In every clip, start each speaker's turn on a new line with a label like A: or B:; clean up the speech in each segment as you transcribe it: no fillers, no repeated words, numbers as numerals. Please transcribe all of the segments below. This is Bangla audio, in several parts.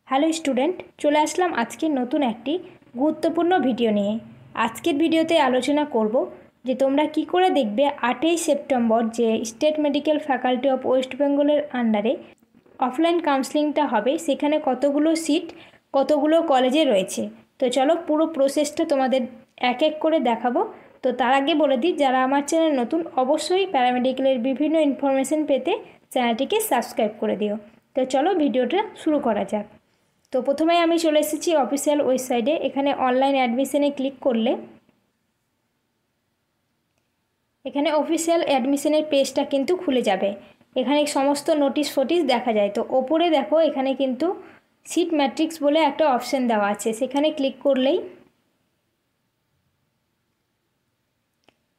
A: হ্যালো স্টুডেন্ট, চলে আসলাম আজকের নতুন একটি গুরুত্বপূর্ণ ভিডিও নিয়ে। আজকের ভিডিওতে আলোচনা করব যে তোমরা কি করে দেখবে 8ই সেপ্টেম্বর যে state medical faculty of West বেঙ্গলের আন্ডারে অফলাইন কাউন্সেলিংটা হবে, সেখানে কতগুলো সিট কতগুলো কলেজে রয়েছে। তো চলো পুরো প্রসেসটা তোমাদের এক এক করে দেখাবো। তো তার আগে বলে দিই, যারা আমার চ্যানেল নতুন অবশ্যই প্যারামেডিক্যালের বিভিন্ন ইনফরমেশন পেতে চ্যানেলটিকে সাবস্ক্রাইব করে দিও। তো চলো ভিডিওটা শুরু করা যাক। তো প্রথমেই আমি চলে এসেছি অফিসিয়াল ওয়েবসাইটে। এখানে অনলাইন অ্যাডমিশনে ক্লিক করলে এখানে অফিসিয়াল অ্যাডমিশনের পেজটা কিন্তু খুলে যাবে। এখানে সমস্ত নোটিশ ফোটিশ দেখা যায়। তো ওপরে দেখো এখানে কিন্তু সিট ম্যাট্রিক্স বলে একটা অপশান দেওয়া আছে, সেখানে ক্লিক করলেই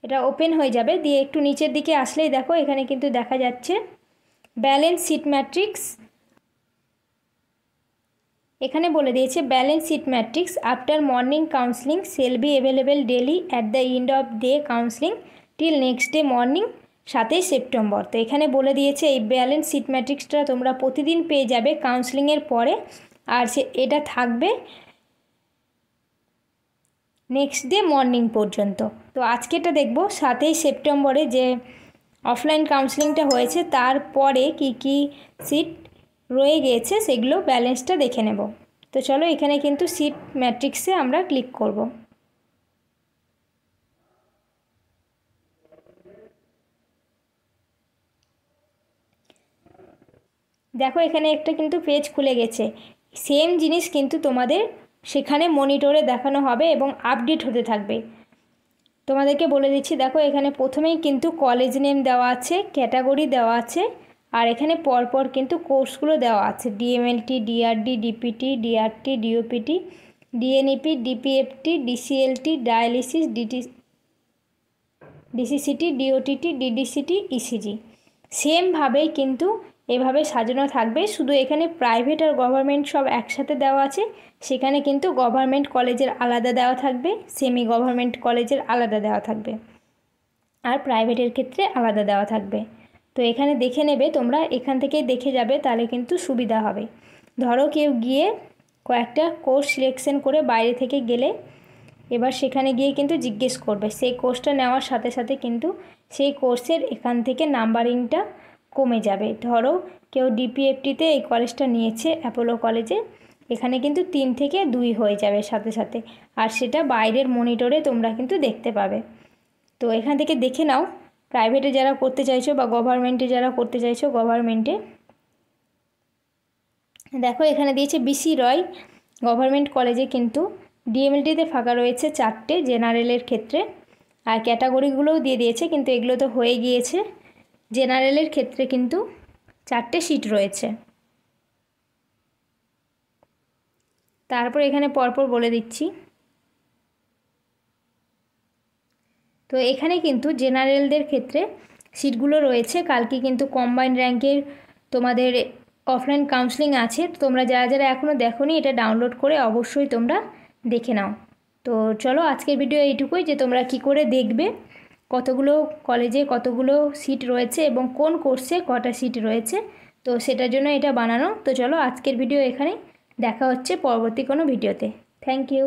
A: এটা ওপেন হয়ে যাবে। দিয়ে একটু নিচের দিকে আসলেই দেখো এখানে কিন্তু দেখা যাচ্ছে ব্যালেন্স সিট ম্যাট্রিক্স। এখানে বলে দিয়েছে balance seat matrix after morning counselling shall be available daily at the end of day counselling till next day morning 7ই সেপ্টেম্বর। তো এখানে বলে দিয়েছে এই ব্যালেন্স সিট ম্যাট্রিক্সটা তোমরা প্রতিদিন পেয়ে যাবে কাউন্সেলিংয়ের পরে, আর এটা থাকবে নেক্সট ডে মর্নিং পর্যন্ত। তো আজকেটা দেখব 7ই সেপ্টেম্বরে যে অফলাইন কাউন্সেলিংটা হয়েছে তারপরে কি কি সিট রয়ে গিয়েছে সেগুলো ব্যালেন্সটা দেখে নেব। তো চলো এখানে কিন্তু সিট ম্যাট্রিক্সে আমরা ক্লিক করব। দেখো এখানে একটা কিন্তু পেজ খুলে গেছে। সেম জিনিস কিন্তু তোমাদের সেখানে মনিটরে দেখানো হবে এবং আপডেট হতে থাকবে। তোমাদেরকে বলে দিচ্ছি, দেখো এখানে প্রথমেই কিন্তু কলেজ নেম দেওয়া আছে, ক্যাটাগরি দেওয়া আছে, আর এখানে পরপর কিন্তু কোর্সগুলো দেওয়া আছে DMLT, DRD, DPT, DRT, DoPT, ডিএনইপি, ডিপিএফটি, ডিসিএলটি, dialysis, DCCT, DOTT, ডিডিসিটি, ECG. সেমভাবেই কিন্তু এভাবে সাজানো থাকবে, শুধু এখানে প্রাইভেট আর গভর্নমেন্ট সব একসাথে দেওয়া আছে। সেখানে কিন্তু গভর্নমেন্ট কলেজের আলাদা দেওয়া থাকবে, সেমি গভর্নমেন্ট কলেজের আলাদা দেওয়া থাকবে, আর প্রাইভেটের ক্ষেত্রে আলাদা দেওয়া থাকবে। তো এখানে দেখে নেবে তোমরা, এখান থেকেই দেখে যাবে, তাহলে কিন্তু সুবিধা হবে। ধরো কেউ গিয়ে কয়েকটা কোর্স সিলেকশন করে বাইরে থেকে গেলে এবার সেখানে গিয়ে কিন্তু জিজ্ঞেস করবে, সেই কোর্সটা নেওয়ার সাথে সাথে কিন্তু সেই কোর্সের এখান থেকে নাম্বারিংটা কমে যাবে। ধরো কেউ ডিপিএফটিতে এই কলেজটা নিয়েছে অ্যাপোলো কলেজে, এখানে কিন্তু 3 থেকে 2 হয়ে যাবে সাথে সাথে, আর সেটা বাইরের মনিটরে তোমরা কিন্তু দেখতে পাবে। তো এখান থেকে দেখে নাও প্রাইভেটে যারা করতে চাইছো বা গভর্নমেন্টে যারা করতে চাইছো। গভর্নমেন্টে দেখো এখানে দিয়েছে বিসি রয় গভর্নমেন্ট কলেজে কিন্তু ডিএমএলটিতে ফাঁকা রয়েছে 4টে জেনারেলের ক্ষেত্রে, আর ক্যাটাগরিগুলোও দিয়ে দিয়েছে, কিন্তু এগুলো তো হয়ে গিয়েছে। জেনারেলের ক্ষেত্রে কিন্তু 4টে সিট রয়েছে। তারপর এখানে পরপর বলে দিচ্ছি। তো এখানে কিন্তু জেনারেলদের ক্ষেত্রে সিটগুলো রয়েছে। কালকে কিন্তু কম্বাইন্ড র্যাঙ্কের তোমাদের অফলাইন কাউন্সেলিং আছে। তোমরা যারা যারা এখনও দেখোনি এটা ডাউনলোড করে অবশ্যই তোমরা দেখে নাও। তো চলো আজকের ভিডিও এইটুকুই, যে তোমরা কি করে দেখবে কতগুলো কলেজে কতগুলো সিট রয়েছে এবং কোন কোর্সে কটা সিট রয়েছে। তো সেটার জন্য এটা বানানো। তো চলো আজকের ভিডিও এখানে, দেখা হচ্ছে পরবর্তী কোনো ভিডিওতে। Thank you.